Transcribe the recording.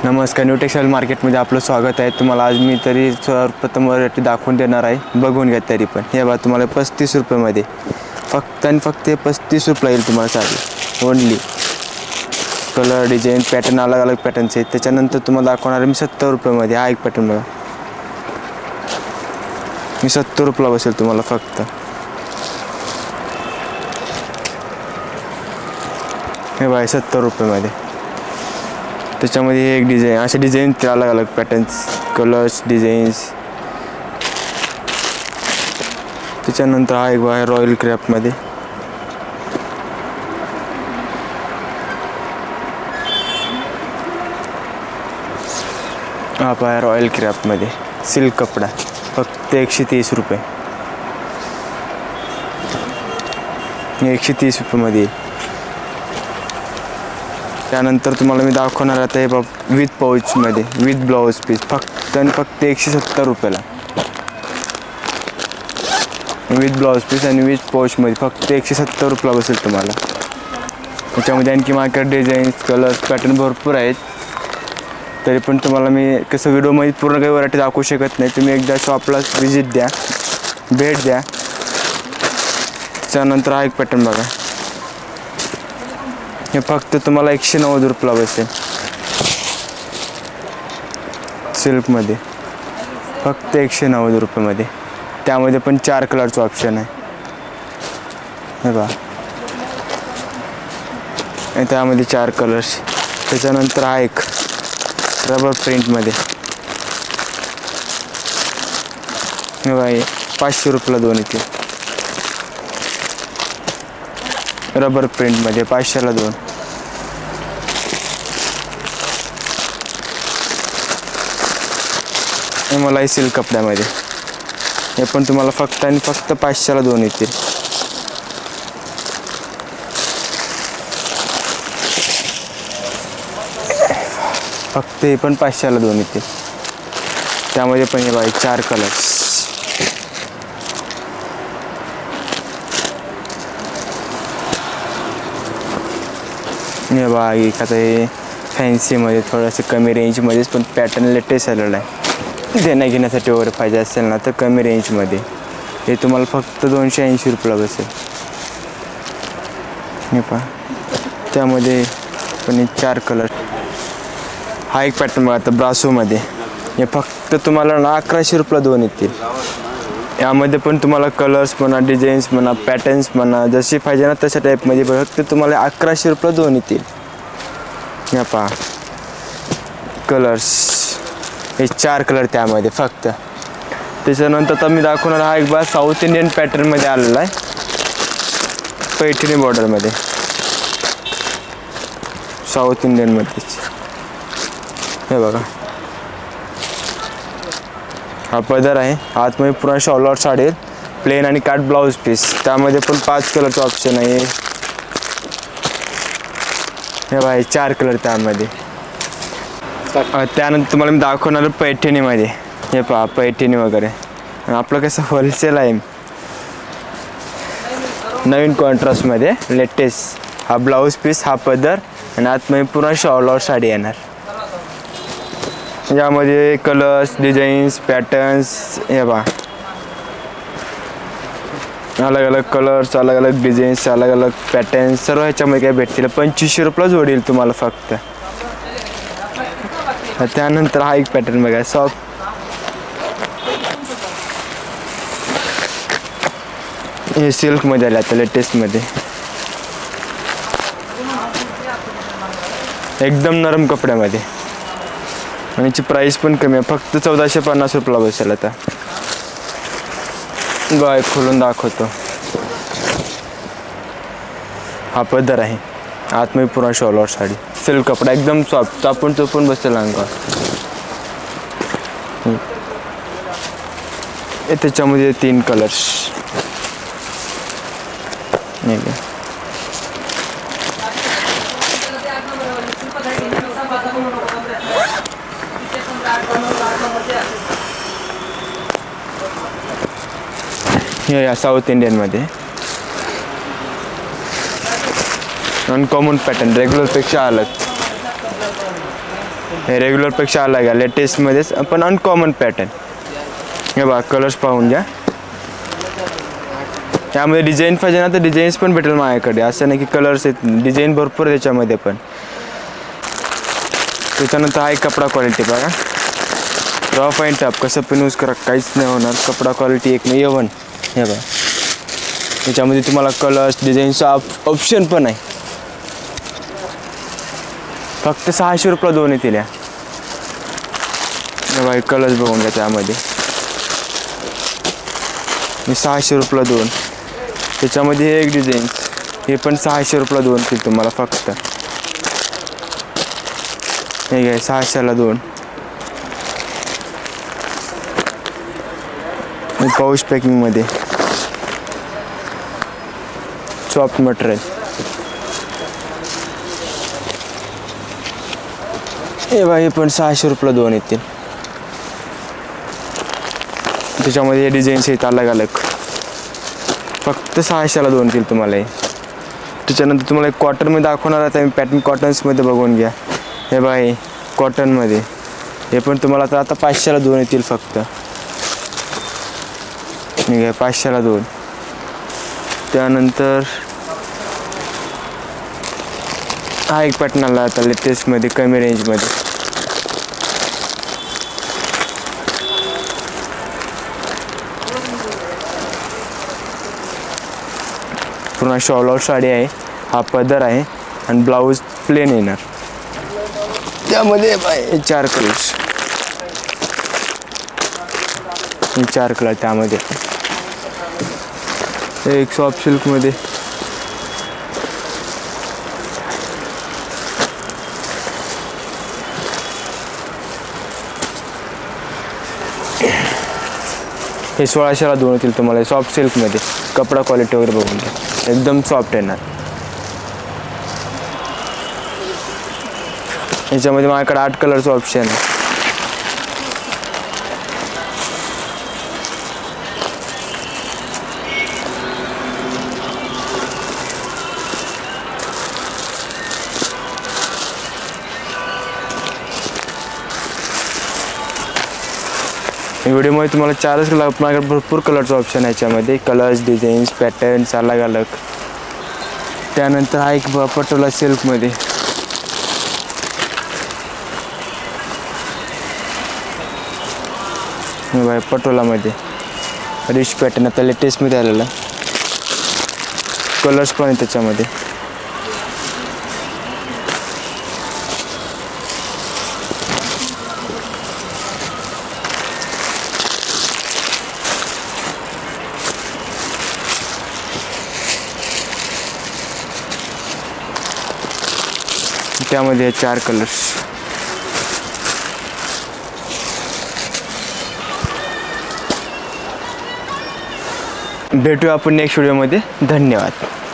नमस्कार, new textile मार्केटमध्ये आपलं स्वागत आहे। तुम्हाला आज मी तरी सर्वप्रथम व्हरायटी दाखवून देणार आहे, बघून घ्या तरी पण। हे बघा तुम्हाला 35 रुपयामध्ये फक्त आणि फक्त 35 रुपये येईल तुम्हाला साडी ओनली। कलर डिझाईन पॅटर्न अलग अलग पॅटर्नचे आहेत। त्याच्यानंतर तुम्हाला दाखवणार आहे मी 70 रुपयामध्ये। हा एक पॅटर्न बघा, मी 70 रुपयाला बसेल तुम्हाला फक्त। हे बघा 70 रुपयामध्ये। त्याच्यामध्ये एक डिझाईन, असे डिझाईन अलग अलग पॅटर्न्स, कलर्स, डिझाईन्स। त्याच्यानंतर हा एक बघा रॉयल क्राफ्टमध्ये, हा पहा रॉयल क्राफ्टमध्ये सिल्क कपडा फक्त 130 रुपये, 130 रुपयामध्ये। त्यानंतर तुम्हाला मी दाखवणार आता हे बघ विथ पाऊचमध्ये विथ ब्लाऊज पीस फक्त आणि फक्त 170 रुपयाला। विथ ब्लाऊज पीस आणि विथ पाऊचमध्ये फक्त 170 रुपयाला बसेल तुम्हाला। त्याच्यामध्ये आणखी मार्केट डिझाईन्स, कलर्स, पॅटर्न भरपूर आहेत। तरी पण तुम्हाला मी कसं व्हिडिओमध्ये पूर्ण काही व्हरायटी दाखवू शकत नाही। तुम्ही एकदा शॉपला व्हिजिट द्या, भेट द्या। त्यानंतर हा एक पॅटर्न बघा, हे फक्त तुम्हाला 190 रुपयाला बसेल सिल्कमध्ये, फक्त 190 रुपयामध्ये। त्यामध्ये पण 4 कलरचं ऑप्शन आहे, हे बघा त्यामध्ये 4 कलर्स। त्याच्यानंतर हा एक रबर प्रिंटमध्ये, हे बघा 500 रुपयाला दोन येतील। रबर प्रिंटमध्ये 500ला दोन। हे मलाई सिल्क कपड्यामध्ये, हे पण तुम्हाला फक्त आणि फक्त 500ला दोन येतील। फक्त हे पण 500ला दोन येतील। त्यामध्ये पण हे बघा 4 कलर्स। हे बघा एक आता हे फॅन्सीमध्ये थोडंसं कमी रेंजमध्येच पण पॅटर्न लेटेस्ट आलेलं आहे। देण्या घेण्यासाठी वगैरे पाहिजे असेल ना तर कमी रेंजमध्ये हे तुम्हाला फक्त 280 रुपयाला बसेल। हे पहा त्यामध्ये पण 4 कलर। हा एक पॅटर्न बघा आता ब्रासोमध्ये, हे फक्त तुम्हाला ना 1100 रुपयाला दोन येतील। यामध्ये पण तुम्हाला कलर्स म्हणा, डिझाईन्स म्हणा, पॅटर्न्स म्हणा, जशी पाहिजे ना तशा टाईपमध्ये फक्त तुम्हाला 1100 रुपयाला दोन येतील। या पहा कलर्स, हे 4 कलर त्यामध्ये फक्त। त्याच्यानंतर तर मी दाखवणार हा एक बघा साऊथ इंडियन पॅटर्नमध्ये आलेला आहे, पैठणी बॉर्डरमध्ये, साऊथ इंडियनमध्येच। हे बघा हा पदर आहे, आतमध्ये पुन्हा शॉलवर साडी, प्लेन आणि काट ब्लाऊज पीस। त्यामध्ये पण 5 कलरचं ऑप्शन आहे। हे बघा 4 कलर त्यामध्ये। त्यानंतर तुम्हाला मी दाखवणार पैठणीमध्ये, हे पहा पैठणी वगैरे। आपलं कसं होलसेल आहे, नवीन कॉन्ट्रास्टमध्ये लेटेस्ट। हा ब्लाऊज पीस, हा पदर आणि आतमध्ये पुन्हा शॉलवर साडी येणार। यामध्ये कलर्स, डिझाईन्स, पॅटर्न्स, हे बघा अलग अलग कलर्स, अलग अलग डिझाईन्स, अलग अलग पॅटर्न्स सर्व ह्याच्यामध्ये काय भेटतील। 2500 रुपयाला जोडील तुम्हाला फक्त। त्यानंतर हा एक पॅटर्न बघा सॉफ्ट, हे सिल्कमध्ये आले आता लेटेस्टमध्ये, एकदम नरम कपड्यामध्ये आणि याची प्राईस पण कमी आहे, फक्त 1450 रुपयाला बसेल। आता गाय खोलून दाखवतो, हा पदर आहे, आतमध्ये पुन्हा शॉलवर साडी, सिल्क कपडा एकदम सॉफ्ट, चापून चोपून बसेल अंगावर। त्याच्यामध्ये 3 कलर्स, हे या साऊथ इंडियनमध्ये अनकॉमन पॅटर्न, रेग्युलरपेक्षा अलग। हे रेग्युलरपेक्षा अलग आहे, लेटेस्टमध्येच पण अनकॉमन पॅटर्न. हे बघा कलर्स पाहून घ्या. त्यामध्ये डिझाईन पाहिजे ना तर डिझाईन्स पण भेटेल माझ्याकडे, असं नाही की कलर्स आहेत, डिझाईन भरपूर त्याच्यामध्ये पण. त्याच्यानंतर आहे कपडा क्वालिटी बघा, रफ अँड टफ कसं पण यूज करा काहीच नाही होणार. कपडा क्वालिटी एक नाही A1. हे बघा त्याच्यामध्ये तुम्हाला कलर्स डिझाईनचा ऑप्शन पण आहे. फक्त 600 रुपयाला 2 येतील. या बघा कलर्स बघून घ्या त्यामध्ये. 600 रुपयाला 2. त्याच्यामध्ये हे एक डिझाईन, हे पण 600 रुपयाला 2 येतील तुम्हाला फक्त. हे घ्या 600ला 2. पाऊच पॅकिंगमध्ये सॉफ्ट मटेरियल. हे बघा हे पण 600 रुपयाला 2 येतील. त्याच्यामध्ये हे डिझाईन्स आहेत अलग अलग, फक्त 600ला 2 येतील तुम्हाला. त्याच्यानंतर तुम्हाला एक कॉटनमध्ये दाखवणार आहे, मी पॅटर्न कॉटन्समध्ये बघून घ्या. हे बघा हे कॉटनमध्ये, हे पण तुम्हाला तर आता 500ला 2 येतील फक्त. ठीक आहे 500ला 2. त्यानंतर हा एक पॅटर्न आला आता लेटेस्टमध्ये कमी रेंजमध्ये. पूर्ण शॉल आउट साडी आहे, हा पदर आहे आणि ब्लाऊज प्लेन येणार. त्यामध्ये 4 कलर्स, 4 कलर त्यामध्ये. एक सॉफ्ट सिल्कमध्ये, हे 1600ला 2 येतील तुम्हाला. सॉफ्ट सिल्कमध्ये कपडा क्वालिटी वगैरे बघून घ्या, एकदम सॉफ्ट येणार. याच्यामध्ये माझ्याकडे 8 कलरचं ऑप्शन आहे. व्हिडिओमध्ये तुम्हाला 4च कलर, माझ्याकडे भरपूर कलरचं ऑप्शन आहे याच्यामध्ये. कलर्स डिझाईन्स पॅटर्न्स अलग अलग. त्यानंतर हा एक पटोला सिल्कमध्ये, बाय पटोलामध्ये रिच पॅटर्न आता लेटेस्टमध्ये आलेला. कलर्स पण आहे त्याच्यामध्ये. त्यामध्ये 4 कलर्स. भेटूया आपण नेक्स्ट व्हिडिओमध्ये. धन्यवाद.